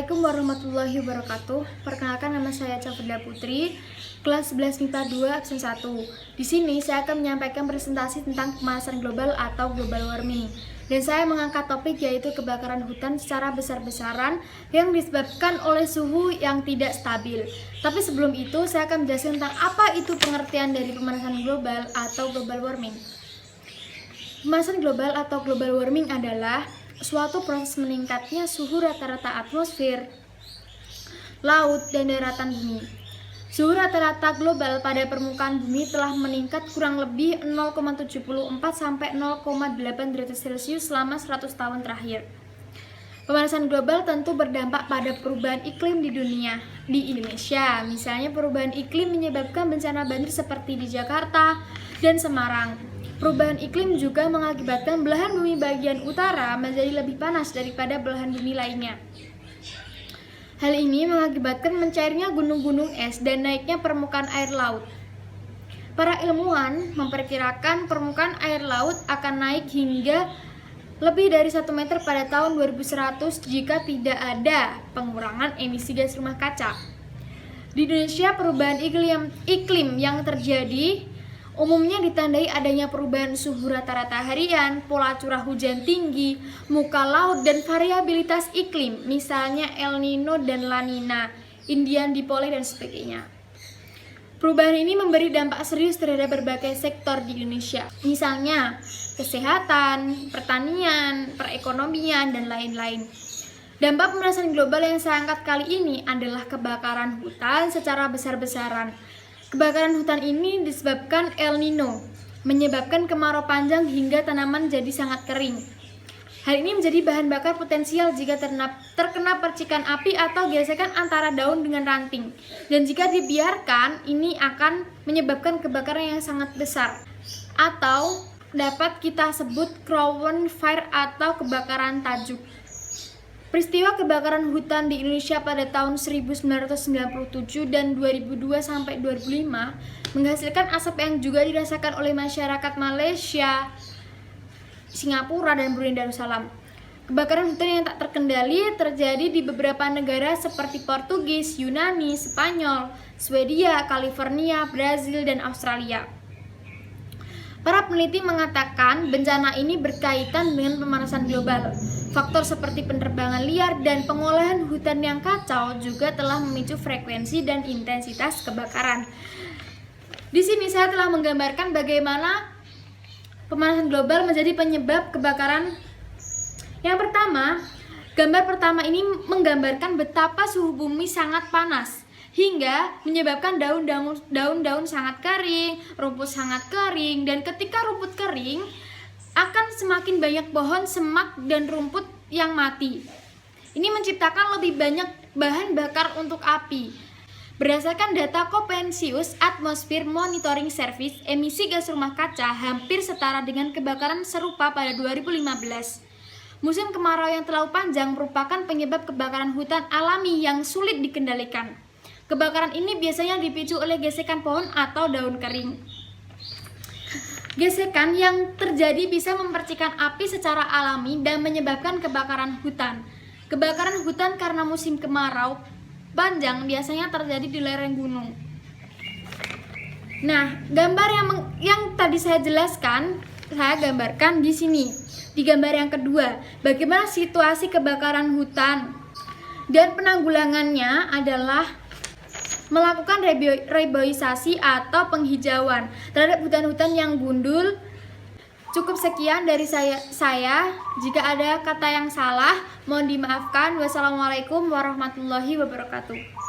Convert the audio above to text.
Assalamualaikum warahmatullahi wabarakatuh. Perkenalkan, nama saya Cafrida Putri, kelas 11 MIPA 2 absen 1. Di sini saya akan menyampaikan presentasi tentang pemanasan global atau global warming. Dan saya mengangkat topik yaitu kebakaran hutan secara besar-besaran yang disebabkan oleh suhu yang tidak stabil. Tapi sebelum itu saya akan menjelaskan tentang apa itu pengertian dari pemanasan global atau global warming. Pemanasan global atau global warming adalah suatu proses meningkatnya suhu rata-rata atmosfer, laut, dan daratan bumi. Suhu rata-rata global pada permukaan bumi telah meningkat kurang lebih 0,74 sampai 0,8 derajat Celcius selama 100 tahun terakhir. Pemanasan global tentu berdampak pada perubahan iklim di dunia. Di Indonesia, misalnya perubahan iklim menyebabkan bencana banjir seperti di Jakarta dan Semarang. Perubahan iklim juga mengakibatkan belahan bumi bagian utara menjadi lebih panas daripada belahan bumi lainnya. Hal ini mengakibatkan mencairnya gunung-gunung es dan naiknya permukaan air laut. Para ilmuwan memperkirakan permukaan air laut akan naik hingga lebih dari 1 meter pada tahun 2100 jika tidak ada pengurangan emisi gas rumah kaca. Di Indonesia, perubahan iklim yang terjadi umumnya ditandai adanya perubahan suhu rata-rata harian, pola curah hujan tinggi, muka laut, dan variabilitas iklim, misalnya El Nino dan La Nina, Indian Dipole, dan sebagainya. Perubahan ini memberi dampak serius terhadap berbagai sektor di Indonesia, misalnya kesehatan, pertanian, perekonomian, dan lain-lain. Dampak pemanasan global yang saya angkat kali ini adalah kebakaran hutan secara besar-besaran. Kebakaran hutan ini disebabkan El Nino, menyebabkan kemarau panjang hingga tanaman jadi sangat kering. Hal ini menjadi bahan bakar potensial jika terkena percikan api atau gesekan antara daun dengan ranting. Dan jika dibiarkan, ini akan menyebabkan kebakaran yang sangat besar, atau dapat kita sebut Crown Fire atau kebakaran tajuk. Peristiwa kebakaran hutan di Indonesia pada tahun 1997 dan 2002 sampai 2005 menghasilkan asap yang juga dirasakan oleh masyarakat Malaysia, Singapura, dan Brunei Darussalam. Kebakaran hutan yang tak terkendali terjadi di beberapa negara seperti Portugis, Yunani, Spanyol, Swedia, California, Brazil, dan Australia. Para peneliti mengatakan bencana ini berkaitan dengan pemanasan global. Faktor seperti penerbangan liar dan pengolahan hutan yang kacau juga telah memicu frekuensi dan intensitas kebakaran. Di sini saya telah menggambarkan bagaimana pemanasan global menjadi penyebab kebakaran. Yang pertama, gambar pertama ini menggambarkan betapa suhu bumi sangat panas hingga menyebabkan daun-daun sangat kering, rumput sangat kering, dan ketika rumput kering akan semakin banyak pohon, semak, dan rumput yang mati. Ini menciptakan lebih banyak bahan bakar untuk api. Berdasarkan data Copernicus Atmosphere Monitoring Service, emisi gas rumah kaca hampir setara dengan kebakaran serupa pada 2015. Musim kemarau yang terlalu panjang merupakan penyebab kebakaran hutan alami yang sulit dikendalikan. Kebakaran ini biasanya dipicu oleh gesekan pohon atau daun kering. Gesekan yang terjadi bisa mempercikan api secara alami dan menyebabkan kebakaran hutan. Kebakaran hutan karena musim kemarau panjang biasanya terjadi di lereng gunung. Nah, gambar yang tadi saya jelaskan, saya gambarkan di sini. Di gambar yang kedua, bagaimana situasi kebakaran hutan dan penanggulangannya adalah melakukan reboisasi atau penghijauan terhadap hutan-hutan yang gundul. Cukup sekian dari saya. Jika ada kata yang salah, mohon dimaafkan. Wassalamualaikum warahmatullahi wabarakatuh.